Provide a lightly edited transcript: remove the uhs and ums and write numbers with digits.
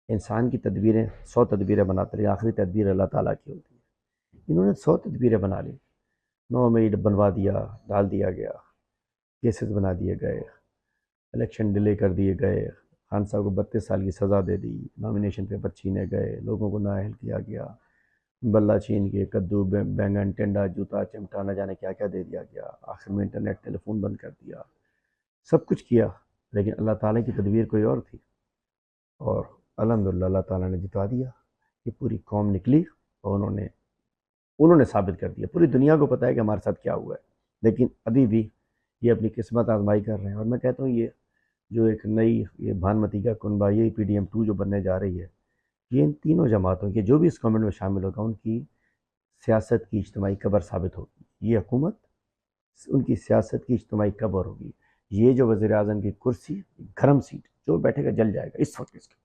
इंसान की तदबीरें 100 तदबीरें बनाते रहे, आखिरी तदबीर अल्लाह ताला की होती है। इन्होंने 100 तदबीरें बना ली, 9 मई बनवा दिया, डाल दिया गया, केसेस बना दिए गए, इलेक्शन डिले कर दिए गए, खान साहब को 32 साल की सज़ा दे दी, नॉमिनेशन पेपर छीने गए, लोगों को नाअहल किया गया, बल्ला छीन के कद्दू बैंगन टेंडा जूता चिमटा न जाने क्या क्या दे दिया गया, आखिर में इंटरनेट टेलीफोन बंद कर दिया, सब कुछ किया। लेकिन अल्लाह ताला की तदबीर कोई और थी और अल्हम्दुलिल्लाह अल्लाह ताला ने जितवा दिया। ये पूरी कौम निकली और उन्होंने उन्होंने साबित कर दिया, पूरी दुनिया को पता है कि हमारे साथ क्या हुआ है। लेकिन अभी भी ये अपनी किस्मत आजमाई कर रहे हैं। और मैं कहता हूँ ये जो एक नई ये भानमती का कुनबा, ये PDM 2 जो बनने जा रही है, ये इन तीनों जमातों के जो भी इस गवर्नमेंट में शामिल होगा उनकी सियासत की इज्तिमाई कबर साबित होगी। ये हुकूमत उनकी सियासत की इज्तिमाई कबर होगी। ये जो वज़ीर आज़म की कुर्सी, गरम सीट, जो बैठेगा जल जाएगा इस वक्त इसका।